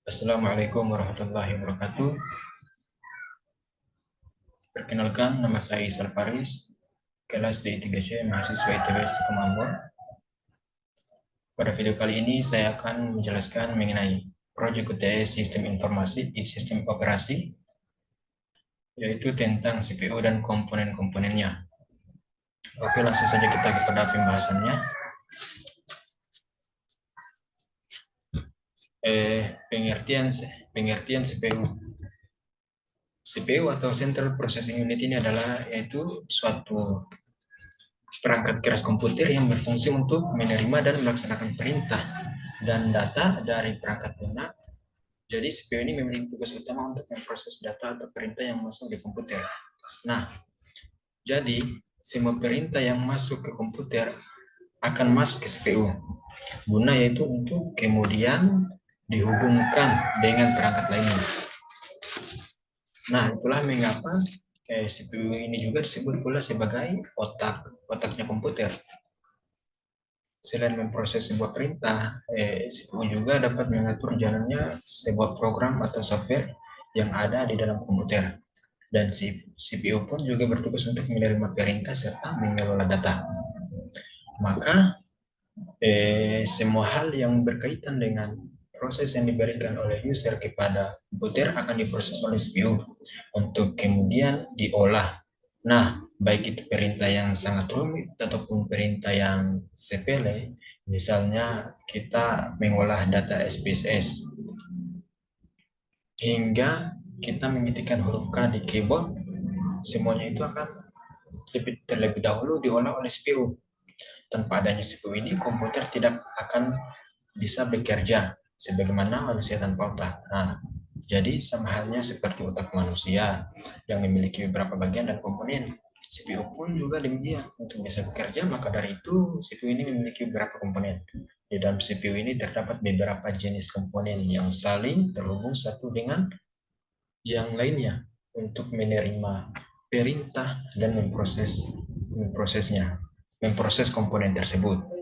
Assalamualaikum warahmatullahi wabarakatuh. Perkenalkan, nama saya Isal Faris, kelas D3C, mahasiswa ITB Kemambon. Pada video kali ini saya akan menjelaskan mengenai proyek UTS Sistem Informasi di Sistem Operasi, yaitu tentang CPU dan komponen-komponennya. Oke, langsung saja kita kepada pembahasannya. Pengertian CPU. CPU atau Central Processing Unit ini adalah yaitu suatu perangkat keras komputer yang berfungsi untuk menerima dan melaksanakan perintah dan data dari perangkat lunak. Jadi CPU ini memiliki tugas utama untuk memproses data atau perintah yang masuk di komputer. Nah, jadi semua perintah yang masuk ke komputer akan masuk ke CPU. Guna yaitu untuk kemudian dihubungkan dengan perangkat lainnya. Nah, itulah mengapa CPU ini juga disebut pula sebagai otaknya komputer. Selain memproses sebuah perintah, CPU juga dapat mengatur jalannya sebuah program atau software yang ada di dalam komputer. Dan CPU pun juga bertugas untuk menerima perintah serta mengelola data. Maka, semua hal yang berkaitan dengan proses yang diberikan oleh user kepada komputer akan diproses oleh CPU untuk kemudian diolah. Nah, baik itu perintah yang sangat rumit ataupun perintah yang sepele, misalnya kita mengolah data SPSS, hingga kita mengetikkan huruf K di keyboard, semuanya itu akan terlebih dahulu diolah oleh CPU. Tanpa adanya CPU ini, komputer tidak akan bisa bekerja sebagaimana manusia tanpa otak. Nah, jadi sama halnya seperti otak manusia yang memiliki beberapa bagian dan komponen. CPU pun juga demikian. Untuk bisa bekerja, maka dari itu CPU ini memiliki beberapa komponen. Di dalam CPU ini terdapat beberapa jenis komponen yang saling terhubung satu dengan yang lainnya untuk menerima perintah dan memproses komponen tersebut.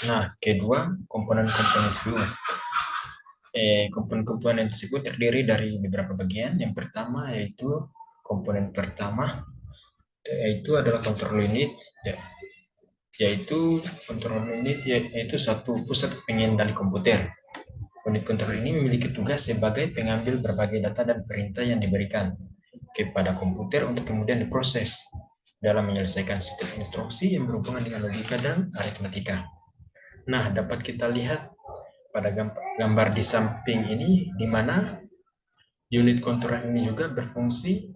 Nah, kedua, komponen-komponen CPU. Komponen-komponen tersebut terdiri dari beberapa bagian. Yang pertama yaitu komponen pertama, yaitu adalah control unit, yaitu satu pusat pengendali komputer. Unit kontrol ini memiliki tugas sebagai pengambil berbagai data dan perintah yang diberikan kepada komputer untuk kemudian diproses dalam menyelesaikan sistem instruksi yang berhubungan dengan logika dan aritmatika. Nah, dapat kita lihat pada gambar di samping ini, di mana unit kontrol ini juga berfungsi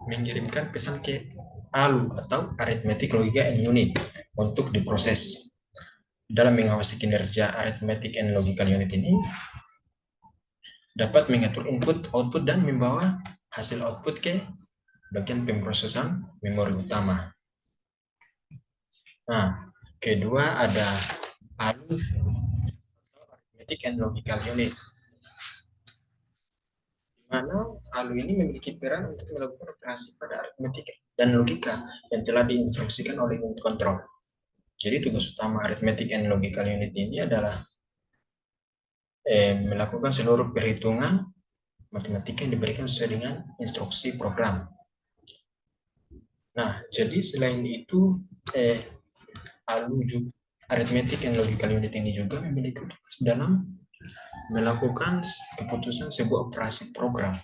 mengirimkan pesan ke ALU atau Arithmetic Logic and Unit untuk diproses. Dalam mengawasi kinerja Arithmetic and Logical Unit ini, dapat mengatur input, output, dan membawa hasil output ke bagian pemrosesan memori utama. Nah, kedua ada ALU, Arithmetic and Logical Unit, di mana ALU ini memiliki peran untuk melakukan operasi pada aritmetika dan logika yang telah diinstruksikan oleh unit kontrol. Jadi tugas utama Arithmetic and Logical Unit ini adalah melakukan seluruh perhitungan matematika yang diberikan sesuai dengan instruksi program. Nah, jadi selain itu, Arithmetic and Logical Unit ini juga memiliki tugas dalam melakukan keputusan sebuah operasi program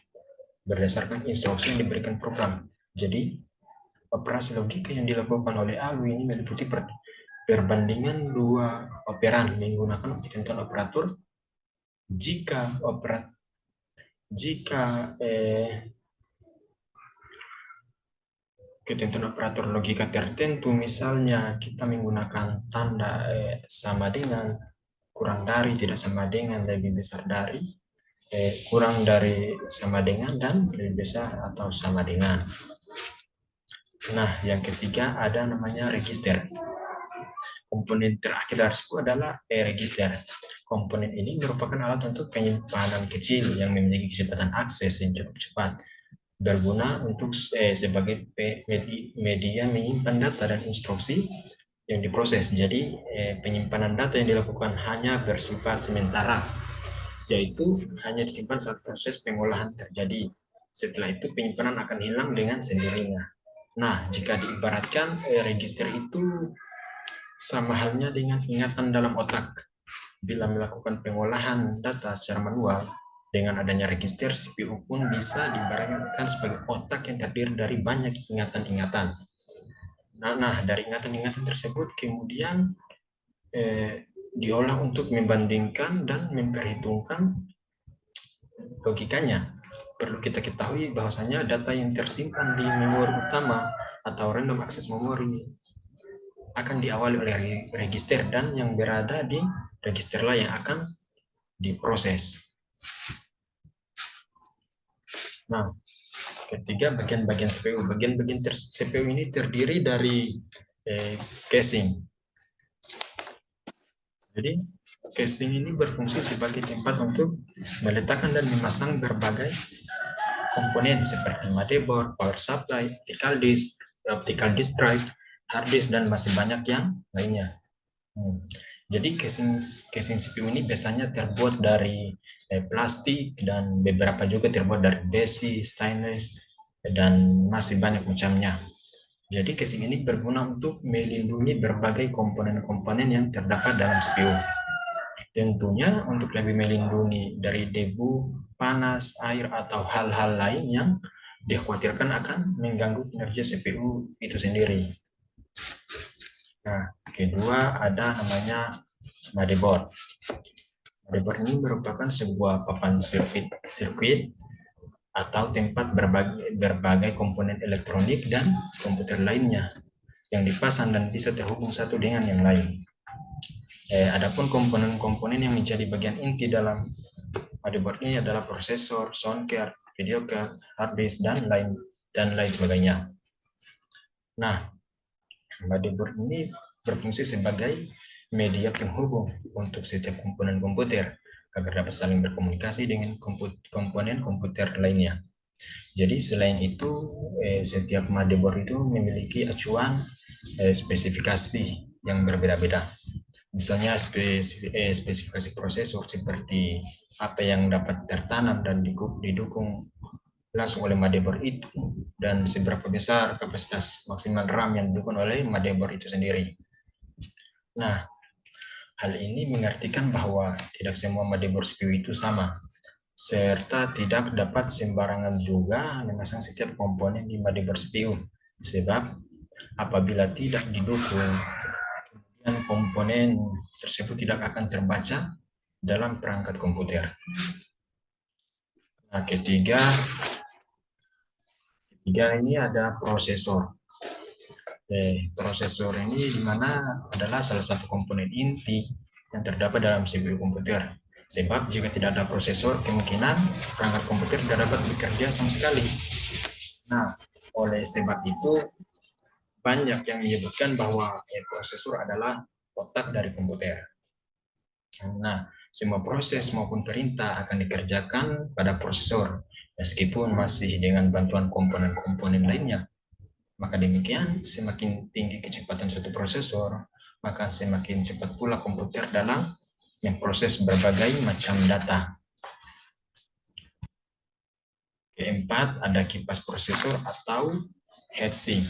berdasarkan instruksi yang diberikan program. Jadi, operasi logika yang dilakukan oleh ALU ini meliputi perbandingan dua operan menggunakan ketentuan operator jika ketentuan operator logika tertentu, misalnya kita menggunakan tanda sama dengan, kurang dari, tidak sama dengan, lebih besar dari, kurang dari, sama dengan, dan lebih besar atau sama dengan. Nah, yang ketiga ada namanya register. Komponen terakhir dari CPU adalah register. Komponen ini merupakan alat untuk penyimpanan kecil yang memiliki kecepatan akses yang cukup cepat, berguna untuk sebagai media menyimpan data dan instruksi yang diproses. Jadi penyimpanan data yang dilakukan hanya bersifat sementara, yaitu hanya disimpan saat proses pengolahan terjadi. Setelah itu penyimpanan akan hilang dengan sendirinya. Nah, jika diibaratkan register itu sama halnya dengan ingatan dalam otak. Bila melakukan pengolahan data secara manual, dengan adanya register, CPU pun bisa diibaratkan sebagai otak yang terdiri dari banyak ingatan-ingatan. Nah, dari ingatan-ingatan tersebut kemudian diolah untuk membandingkan dan memperhitungkan logikanya. Perlu kita ketahui bahwasanya data yang tersimpan di memori utama atau random access memory akan diawali oleh register, dan yang berada di register lah yang akan diproses. Nah, ketiga, bagian-bagian CPU. Bagian-bagian CPU ini terdiri dari casing. Jadi casing ini berfungsi sebagai tempat untuk meletakkan dan memasang berbagai komponen seperti motherboard, power supply, optical disk drive, hard disk, dan masih banyak yang lainnya. Jadi casing CPU ini biasanya terbuat dari plastik dan beberapa juga terbuat dari besi, stainless, dan masih banyak macamnya. Jadi casing ini berguna untuk melindungi berbagai komponen-komponen yang terdapat dalam CPU. Tentunya untuk lebih melindungi dari debu, panas, air, atau hal-hal lain yang dikhawatirkan akan mengganggu kinerja CPU itu sendiri. Nah, kedua ada namanya motherboard. Motherboard ini merupakan sebuah papan sirkuit atau tempat berbagai komponen elektronik dan komputer lainnya yang dipasang dan bisa terhubung satu dengan yang lain. Adapun komponen-komponen yang menjadi bagian inti dalam motherboard ini adalah prosesor, sound card, video card, hard disk, dan lain sebagainya. Nah, motherboard ini berfungsi sebagai media penghubung untuk setiap komponen komputer agar dapat saling berkomunikasi dengan komponen komputer lainnya. Jadi selain itu, setiap motherboard itu memiliki acuan spesifikasi yang berbeda-beda. Misalnya spesifikasi prosesor seperti apa yang dapat tertanam dan didukung langsung oleh motherboard itu, dan seberapa besar kapasitas maksimal RAM yang didukung oleh motherboard itu sendiri. Nah, hal ini mengartikan bahwa tidak semua motherboard CPU itu sama, serta tidak dapat sembarangan juga memasang setiap komponen di motherboard CPU, sebab apabila tidak didukung, dan komponen tersebut tidak akan terbaca dalam perangkat komputer. Nah, ketiga ini ada prosesor. Prosesor ini dimana adalah salah satu komponen inti yang terdapat dalam CPU komputer. Sebab jika tidak ada prosesor, kemungkinan perangkat komputer tidak dapat bekerja sama sekali. Nah, oleh sebab itu banyak yang menyebutkan bahwa prosesor adalah otak dari komputer. Nah, semua proses maupun perintah akan dikerjakan pada prosesor, meskipun masih dengan bantuan komponen-komponen lainnya. Maka demikian, semakin tinggi kecepatan suatu prosesor, maka semakin cepat pula komputer dalam memproses berbagai macam data. Keempat, ada kipas prosesor atau heatsink.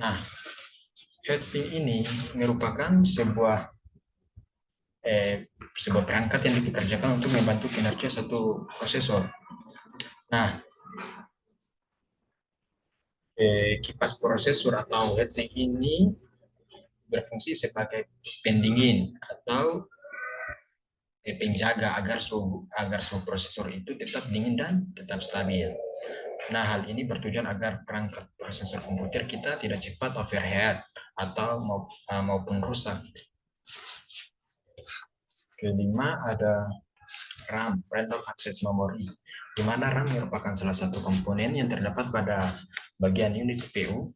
Nah, heatsink ini merupakan sebuah perangkat yang dipekerjakan untuk membantu kinerja satu prosesor. Nah, kipas prosesor atau heatsink ini berfungsi sebagai pendingin atau penjaga agar suhu prosesor itu tetap dingin dan tetap stabil. Nah, hal ini bertujuan agar perangkat prosesor komputer kita tidak cepat overheat atau maupun rusak. Kelima ada RAM, Random Access Memory, di mana RAM merupakan salah satu komponen yang terdapat pada bagian unit CPU.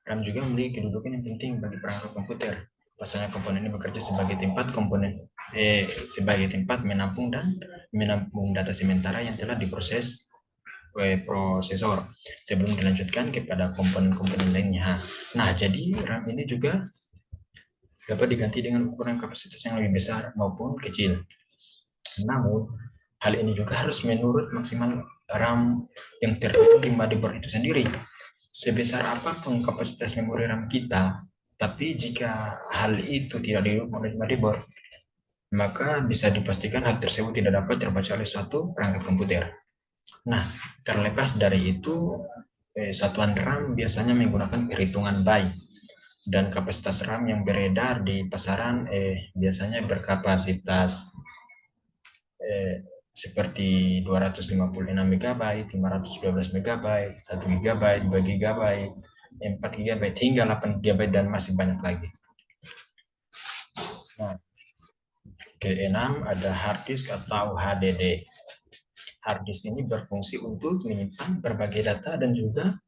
RAM juga memiliki kedudukan yang penting bagi perangkat komputer. Pasalnya komponen ini bekerja sebagai tempat menampung data sementara yang telah diproses prosesor sebelum dilanjutkan kepada komponen-komponen lainnya. Nah, jadi RAM ini juga dapat diganti dengan ukuran kapasitas yang lebih besar maupun kecil. Namun, hal ini juga harus menurut maksimal RAM yang terdapat di motherboard itu sendiri. Sebesar apapun kapasitas memori RAM kita, tapi jika hal itu tidak didukung oleh motherboard, maka bisa dipastikan hal tersebut tidak dapat terbaca oleh suatu perangkat komputer. Nah, terlepas dari itu, satuan RAM biasanya menggunakan perhitungan byte dan kapasitas RAM yang beredar di pasaran biasanya berkapasitas seperti 256 MB, 512 MB, 1 GB, 2 GB, 4 GB hingga 8 GB dan masih banyak lagi. Nah, keenam ada hard disk atau HDD. Hard disk ini berfungsi untuk menyimpan berbagai data dan juga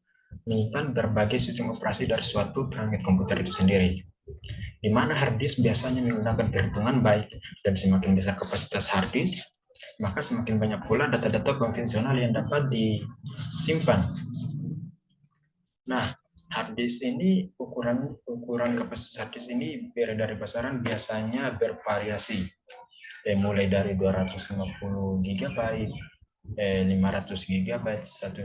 menyimpan berbagai sistem operasi dari suatu perangkat komputer itu sendiri. Di mana hard disk biasanya menggunakan perhitungan byte dan semakin besar kapasitas hard disk, maka semakin banyak pula data-data konvensional yang dapat disimpan. Nah, hard disk ini ukuran kapasitas hard disk ini beredar di pasaran biasanya bervariasi, mulai dari 250 GB, 500 GB, 1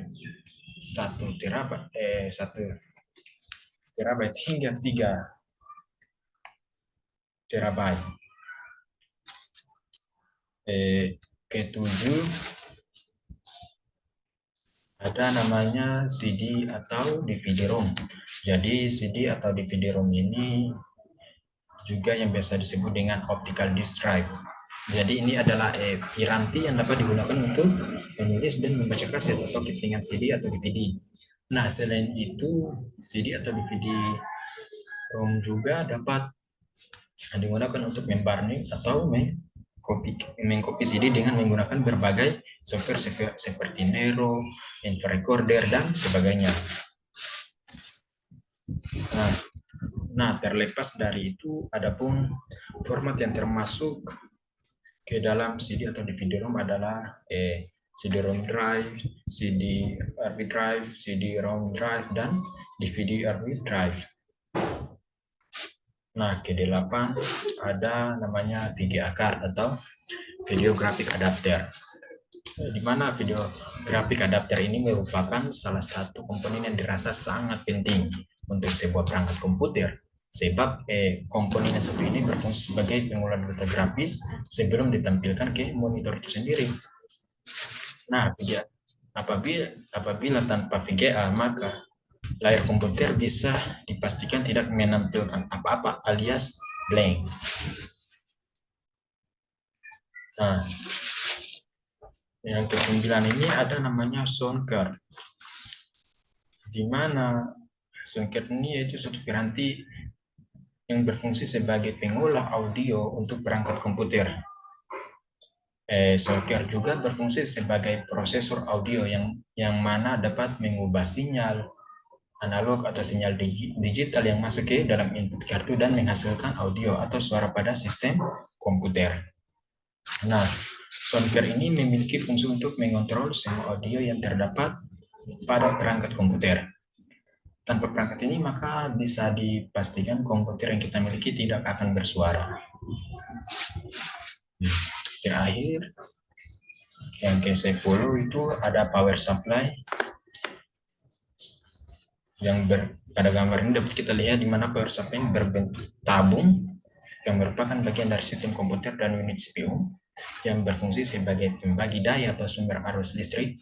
terabyte hingga 3 terabyte. Ketujuh ada namanya CD atau DVD-ROM. Jadi CD atau DVD-ROM ini juga yang biasa disebut dengan optical disk drive. Jadi ini adalah piranti yang dapat digunakan untuk menulis dan membaca kaset atau kepingan CD atau DVD. Nah, selain itu CD atau DVD ROM juga dapat digunakan untuk membarning atau mengcopy CD dengan menggunakan berbagai software seperti Nero, Info Recorder, dan sebagainya. Nah, terlepas dari itu, adapun format yang termasuk ke dalam CD atau DVD-ROM adalah CD-ROM drive, CD-RV drive, CD-ROM drive, dan DVD-RV drive. Nah, ke-8 ada namanya VGA card atau Video Graphic Adapter. Di mana video graphic adapter ini merupakan salah satu komponen yang dirasa sangat penting untuk sebuah perangkat komputer. Sebab komponen yang satu ini berfungsi sebagai pengolah data grafis sebelum ditampilkan ke monitor itu sendiri. Nah, apabila tanpa VGA, maka layar komputer bisa dipastikan tidak menampilkan apa-apa alias blank. Nah, yang ke-9 ini ada namanya sound card. Di mana sound card ini yaitu suatu piranti yang berfungsi sebagai pengolah audio untuk perangkat komputer. Sound card juga berfungsi sebagai prosesor audio yang mana dapat mengubah sinyal analog atau sinyal digital yang masuk ke dalam input kartu dan menghasilkan audio atau suara pada sistem komputer. Nah, soundcard ini memiliki fungsi untuk mengontrol semua audio yang terdapat pada perangkat komputer. Tanpa perangkat ini, maka bisa dipastikan komputer yang kita miliki tidak akan bersuara. Terakhir, yang ke-10 itu ada power supply. Pada gambar ini dapat kita lihat di mana power supply berbentuk tabung yang merupakan bagian dari sistem komputer dan unit CPU yang berfungsi sebagai pembagi daya atau sumber arus listrik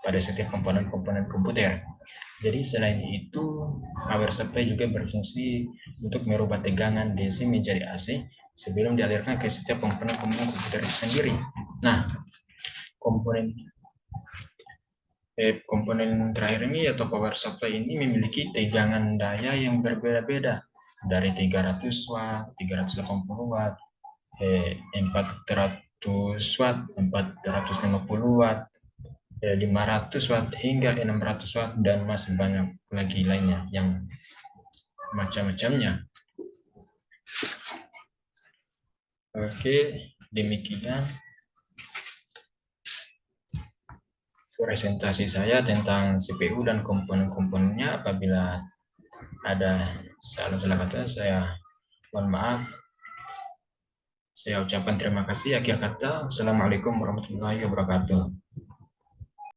pada setiap komponen-komponen komputer. Jadi selain itu, power supply juga berfungsi untuk merubah tegangan DC menjadi AC sebelum dialirkan ke setiap komponen-komponen komputer itu sendiri. Nah, komponen terakhir ini atau power supply ini memiliki tegangan daya yang berbeda-beda dari 300 watt, 380 watt, 400 watt, 450 watt, 500 watt hingga 600 watt dan masih banyak lagi lainnya yang macam-macamnya. Oke, demikian presentasi saya tentang CPU dan komponen-komponennya. Apabila ada salah-salah kata, saya mohon maaf. Saya ucapkan terima kasih. Akhir kata, Assalamualaikum warahmatullahi wabarakatuh.